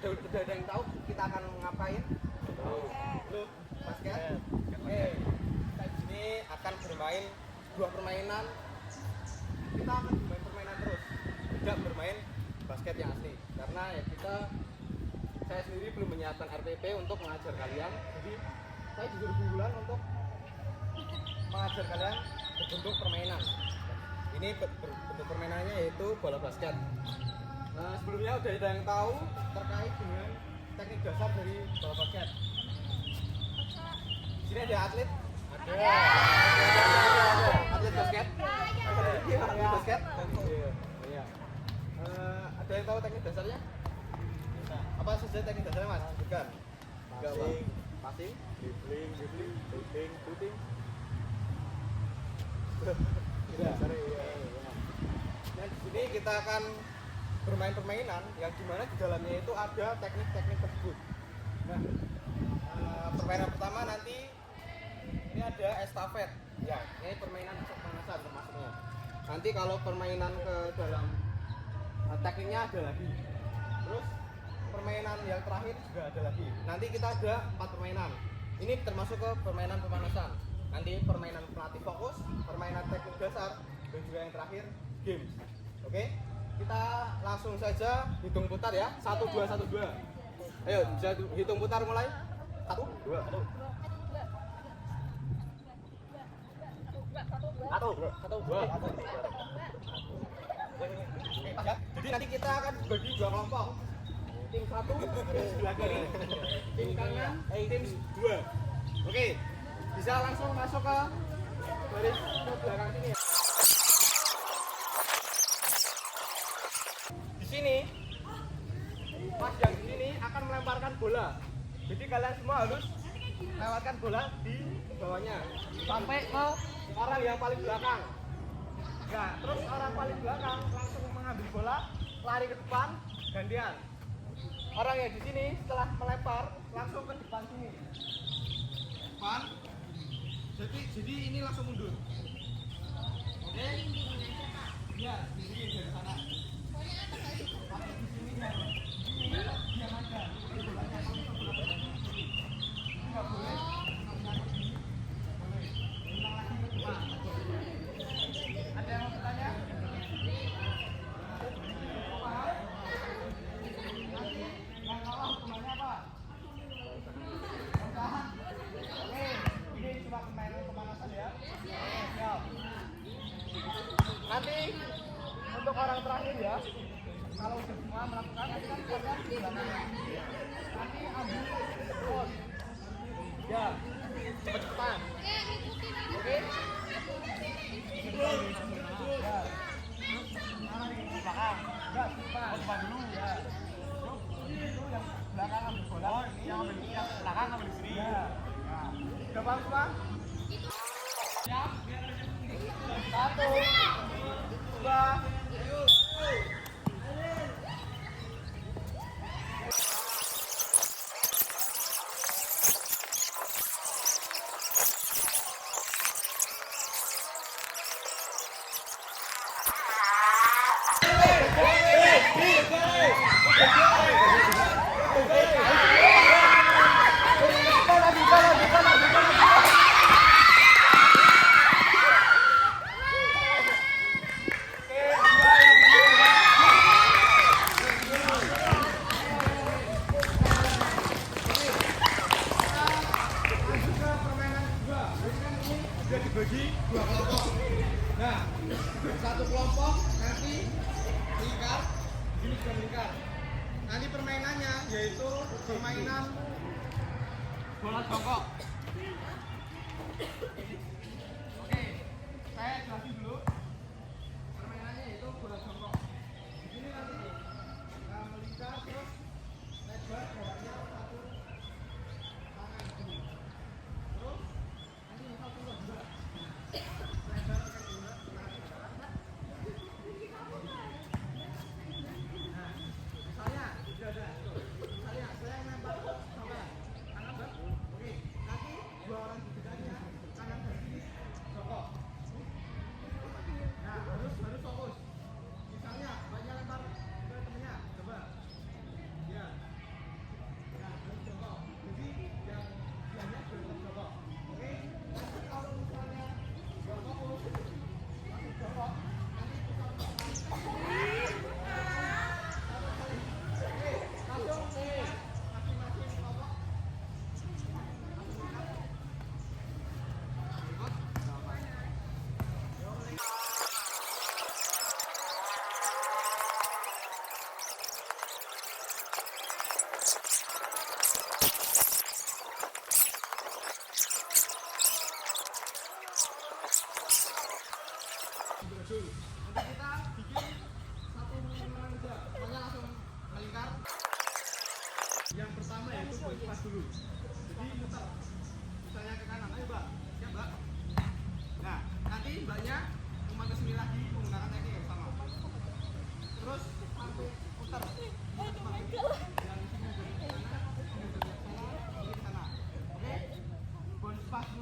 udah ada yang tahu kita akan ngapain? Lu basket. Oke. Kita di sini akan bermain sebuah permainan. Kita akan bermain permainan terus, tidak bermain basket yang asli. Karena ya saya sendiri belum menyiapkan RPP untuk mengajar kalian. Jadi saya disuruh bulan untuk mengajar kalian berbentuk permainan. Ini bentuk permainannya yaitu bola basket. Nah, sebelumnya udah ada yang tahu terkait dengan teknik dasar dari bola basket. Di sini ada atlet. Ada. Atlet basket. Atlet basket. Iya. Ada yang tahu teknik dasarnya? Apa saja teknik dasarnya, Mas? Bukan. Passing, dribbling, shooting. Iya. Nah, di sini kita akan bermain permainan yang dimana di dalamnya itu ada teknik-teknik tersebut. Nah, permainan pertama nanti ini ada estafet. Ya, ini permainan pemanasan termasuknya. Nanti kalau permainan ke dalam tekniknya ada lagi. Terus permainan yang terakhir juga ada lagi. Nanti kita ada 4 permainan. Ini termasuk ke permainan pemanasan. Nanti permainan pelatih fokus, permainan teknik dasar, dan juga yang terakhir games. Oke? Kita langsung saja hitung putar ya. 1 2 1 2. Ayo, hitung putar mulai. 1 2 1. 1 2 1. Jadi nanti kita akan bagi 2 kelompok. Tim 1 sebelah kiri, tim kanan, tim 2. Oke, bisa langsung masuk ke garis ke belakang sini ya. Di sini, pas yang di sini akan melemparkan bola. Jadi kalian semua harus lewatkan bola di bawahnya sampai ke orang yang paling belakang. Nah, terus orang paling belakang langsung mengambil bola, lari ke depan, gantian. Orang yang di sini setelah melempar langsung ke depan sini. Depan. Jadi ini langsung mundur. Oke? Iya, sendiri dari sana. Tapi di sini ya. Ini diam aja. Ini bolanya kalau ke bola sini. Enggak boleh. Boleh. Ulang lagi ke depan. Ada yang mau bertanya? Yang kalah hukumannya apa? Pecahan. Oke, ini cuma permainan pemanasan ya. Siap. Nanti untuk orang terakhir ya. Kalau sudah semua melakukan, nanti kan kalian di belakang. Nanti ambil pos. Ya, cepat-cepat. Oke? Ya. Mana nih? Belakang. Enggak, depan dulu. Ya. Itu yang belakang ambil bola, yang belakang ambil sini. Ya. Udah paham semua? Siap? 1 2 sudah dibagi 2 kelompok. Nah, satu kelompok nanti melingkar, ini juga melingkar. Nanti permainannya yaitu permainan bola jongkok. Oke, saya jelasin dulu. Permainannya yaitu bola jongkok. Di sini nanti melingkar terus lebar jaraknya 1 tangan gini. Terus nanti 1 2 lebar ke 2 tangan ke dalam. Nah, misalnya sudah ada. Misalnya saya lempar ke bawah, tangan bawah. Oke, nanti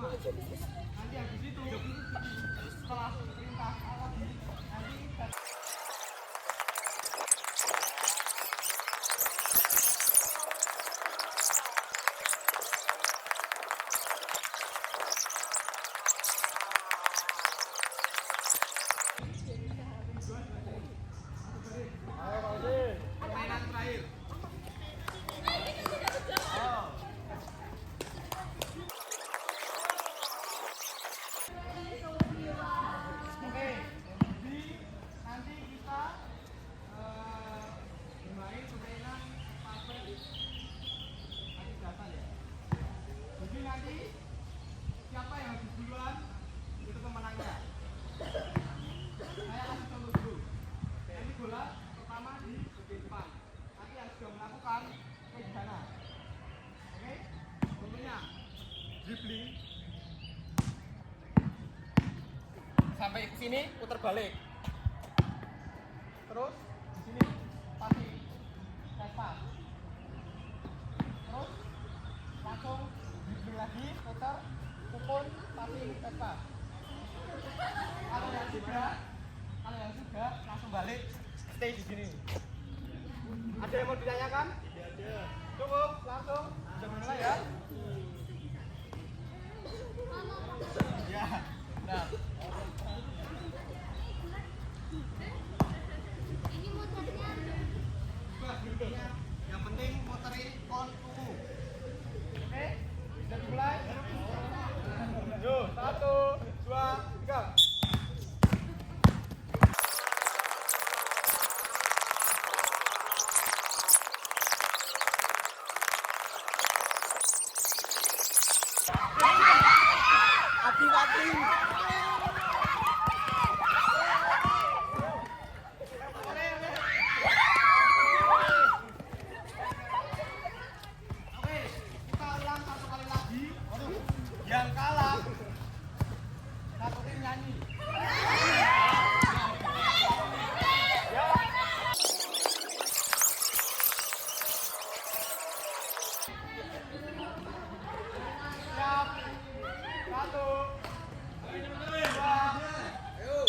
pertama. Nanti habis itu setelah perintah lagi nanti permainan terakhir. Oke, jadi nanti kita bermain permainan paper nanti data ya. Jadi nanti siapa yang habis duluan itu pemenangnya. Saya kasih contoh dulu. Ini bola pertama di bagian depan. Nanti yang sudah melakukan ke di sana. Oke, contohnya dribbling sampai ke sini putar balik. Terus di sini passing, pas. Terus langsung dribbling lagi, putar, pukul, passing, pas. Kalau yang sudah langsung balik stay di sini. Ada yang mau ditanyakan? Ada. Cukup, langsung sudah mulai ya. Ya, nah. Yang penting muterin kon tubuh. Oke, sudah dimulai. Yuk, 1, 2, 3. Hati-hati. Oke, kita ulang satu kali lagi. Yang kalah satu tim nyanyi. Siap. 1, 2, ayo.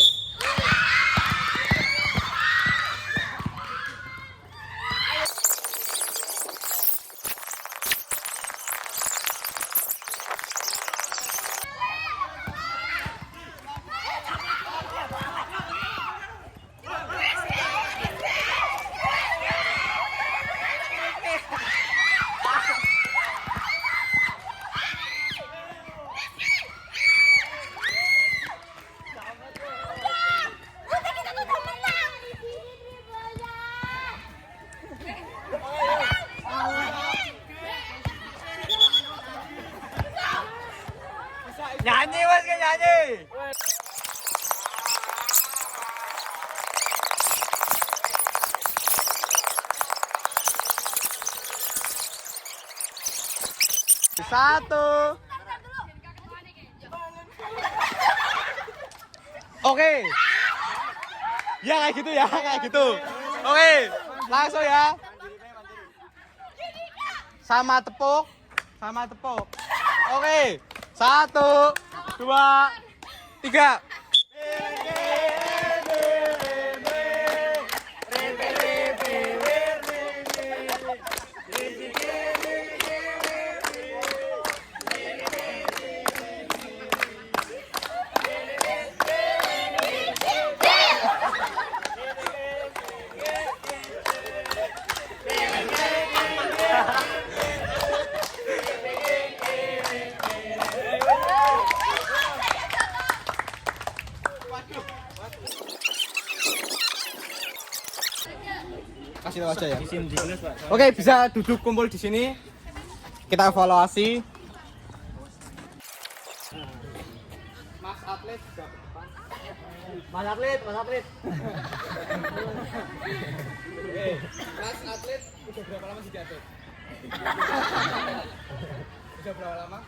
Nyanyi mas, kan nyanyi. Satu. Oke. Ya kayak gitu ya, kayak gitu. Oke, langsung ya. Sama tepuk, sama tepuk. Oke. 1, 2, 3. Kasih tahu aja ya. Oke, bisa duduk kumpul di sini. Kita evaluasi. Mas atlet juga ke depan. Mas atlet. Mas atlet udah berapa lama jadi atlet? Udah berapa lama?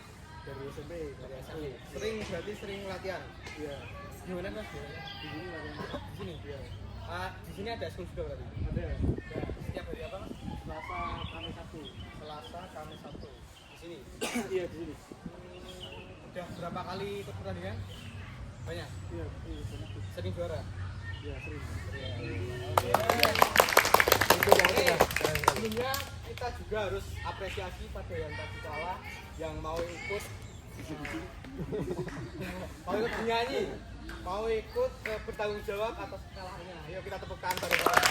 Dari SMP. Berarti sering latihan. Iya. Gimana mas? Di sini latihan. Di sini. Iya. Di sini ada school juga berarti? Ada. Ya. Setiap hari apa mas? Selasa, Kamis, Sabtu. Selasa, Kamis, Sabtu. Di sini? Iya di sini. Udah berapa kali ikut pertandingan? Banyak? Iya, banyak. Sering juara? Iya, sering. Sebelumnya kita juga harus apresiasi pada yang tadi kalah, yang mau ikut bernyanyi, mau ikut bertanggung jawab atas kesalahannya. Ayo kita tepukkan bareng-bareng.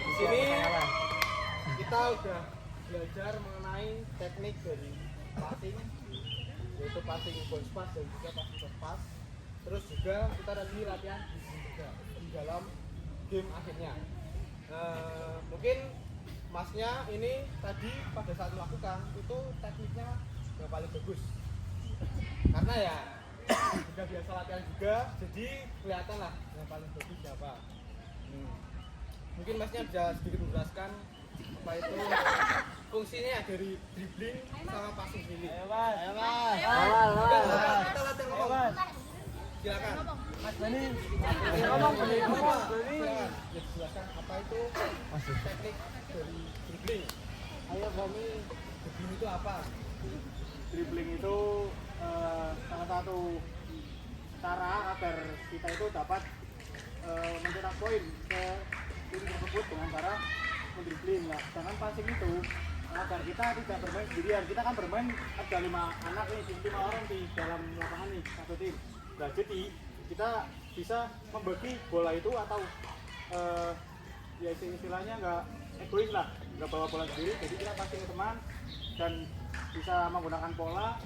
Di sini kita udah belajar mengenai teknik dari passing, yaitu passing bounce pass dan juga passing short pass. Terus juga kita tadi latihan di sini juga di dalam game akhirnya. Mungkin masnya ini tadi pada saat melakukan itu tekniknya yang paling bagus, karena ya sudah biasa latihan juga, jadi kelihatan lah yang paling bagus siapa. Mungkin masnya bisa sedikit menjelaskan apa itu fungsinya dari dribbling sama passing ini. Ayo mas. Kita latihan ngomong. Silakan. Mas Bani. Ngomong. Silakan. Jelaskan apa itu teknik dari dribbling. Ayo Bani. Dribbling itu apa? Dribbling itu salah satu cara agar kita itu dapat mencetak poin ke tim tersebut dengan cara mendribbling. Nah, sedangkan passing itu agar kita tidak bermain sendirian. Kita kan bermain ada 5 anak nih, 5 orang di dalam lapangan nih, satu tim. Nah, jadi kita bisa membagi bola itu atau ya istilahnya nggak egois lah, nggak bawa bola sendiri. Jadi kita passing ke teman dan bisa menggunakan pola.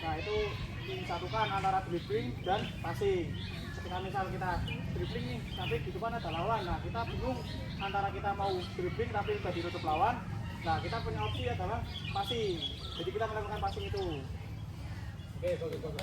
Nah, itu disatukan antara dribbling dan passing. Ketika misal kita dribbling nih, tapi di depan ada lawan. Nah, kita bingung antara kita mau dribbling tapi sudah ditutup lawan. Nah, kita punya opsi adalah passing. Jadi kita melakukan passing itu. Oke, bagus.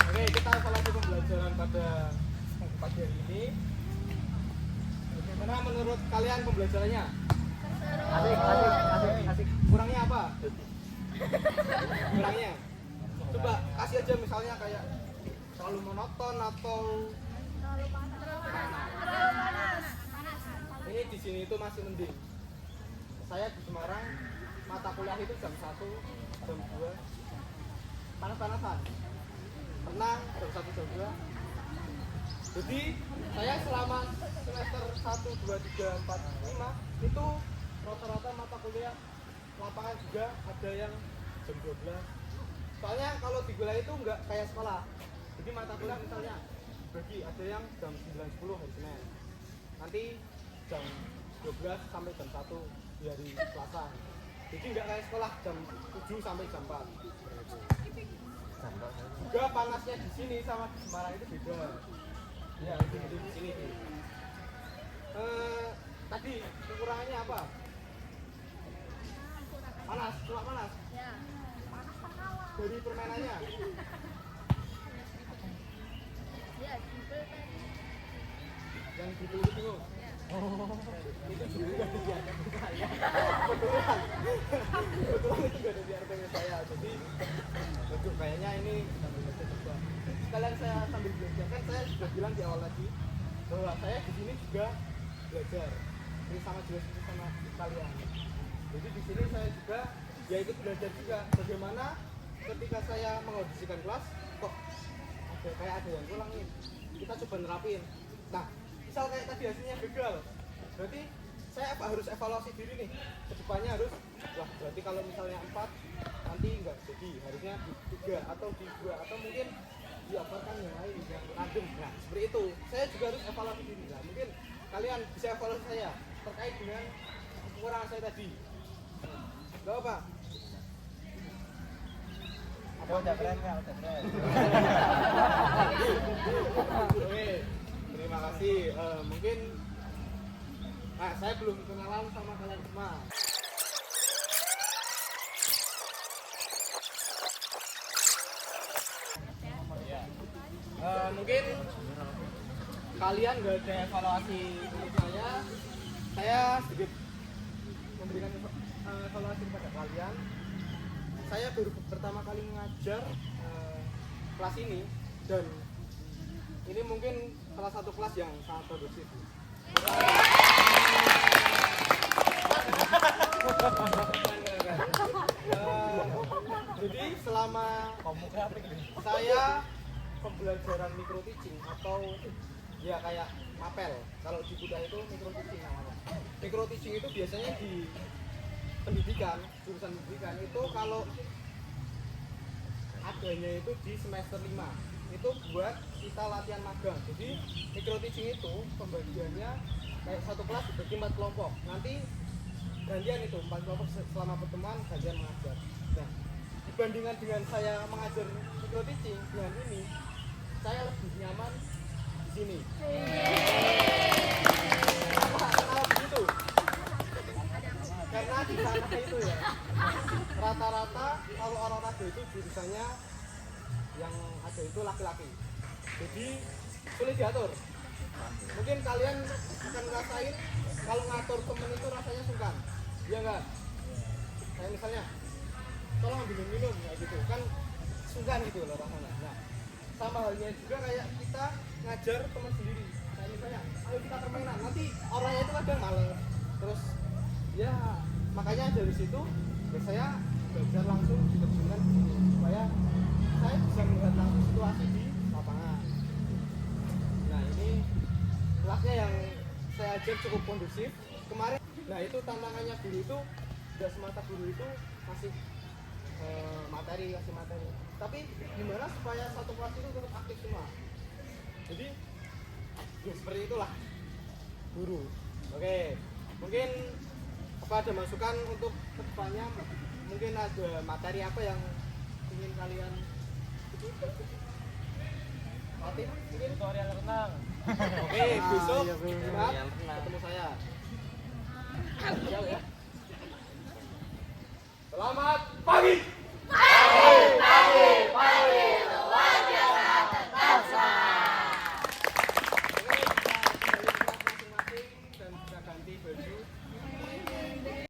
Oke, kita salah satu pembelajaran pada pagi hari ini. Bagaimana menurut kalian pembelajarannya? Asik. Kurangnya apa? Kurangnya? Coba kasih aja misalnya kayak terlalu monoton atau panas. Ini di sini itu masih mending. Saya di Semarang mata kuliah itu jam 1, jam 2 panas-panasan. Tenang, jam 1, jam 2. Jadi saya selama semester 1, 2, 3, 4, 5 itu rata-rata mata kuliah lapangan juga ada yang jam 12. Soalnya kalau di kuliah itu enggak kayak sekolah. Jadi mata kuliah misalnya bagi ada yang jam 9, 10 hari Senin. Nanti jam 12 sampai jam 1 di hari Selasa. Jadi enggak kayak sekolah jam 7 sampai jam 4. Juga panasnya di sini sama di Semarang itu beda. Ya, di sini. Tadi kekurangannya apa? Panas, cuma panas. Ya, panas terkalah. Dari permainannya. Ya, dribble tadi. Yang gitu itu. Itu juga di RTP saya. Kebetulan itu ada di RTP saya. Jadi, aduh, kayaknya ini sambil belajar juga. Sekalian saya sambil belajar, kan saya sudah bilang di awal tadi bahwa saya di sini juga belajar. Ini sama juga sama kalian. Jadi di sini saya juga ya ikut belajar juga bagaimana ketika saya mengaudisikan kelas kok ada yang kurang nih. Kita coba nerapin. Nah, misal kayak tadi hasilnya gagal, berarti saya harus evaluasi diri nih. Kedepannya harus, wah berarti kalau misalnya 4 nanti dibagi, harusnya di 3 atau di 2 atau mungkin dioperkan yang lain yang random. Nah seperti itu, saya juga harus evaluasi diri. Nah mungkin kalian bisa evaluasi saya terkait dengan kekurangan saya tadi. Gak apa? Udah keren ya, udah keren. Oke, terima kasih. Mungkin saya belum kenalan sama kalian semua. Mungkin kalian gak ada evaluasi untuk saya sedikit memberikan evaluasi kepada kalian. Saya baru pertama kali mengajar kelas ini dan ini mungkin salah satu kelas yang sangat produktif. Jadi selama saya pembelajaran micro teaching atau ya kayak mapel, kalau di Kuda itu micro teaching namanya. Micro teaching itu biasanya di pendidikan, jurusan pendidikan itu kalau adanya itu di semester 5 itu buat kita latihan magang. Jadi micro teaching itu pembagiannya kayak satu kelas dibagi 4 kelompok, nanti gantian itu 4 kelompok selama pertemuan gantian mengajar. Nah dibandingkan dengan saya mengajar micro teaching dengan ini, saya lebih nyaman di sini. Kenapa begitu? Karena di sana itu ya rata-rata kalau orang raga itu jurusannya yang ada itu laki-laki, jadi sulit diatur. Mungkin kalian akan ngerasain kalau ngatur temen itu rasanya sungkan, ya enggak? Kayak misalnya tolong ambilin minum kayak gitu kan sungkan gitu loh rasanya. Nah sama halnya juga kayak kita ngajar teman sendiri, kayak misalnya ayo kita permainan, nanti orangnya itu kadang males. Terus ya makanya dari situ ya saya belajar langsung diterjunkan di sini supaya saya bisa melihat langsung situasi di lapangan. Nah ini kelasnya yang saya ajar cukup kondusif kemarin. Nah itu tantangannya guru itu tidak semata guru itu kasih materi, tapi gimana supaya satu kelas itu tetap aktif semua. Jadi ya seperti itulah guru. Oke, mungkin apa ada masukan untuk kedepannya? Mungkin ada materi apa yang ingin kalian latih? Mungkin Tutorial renang. oke, besok Jumat ketemu saya. Jauh ya.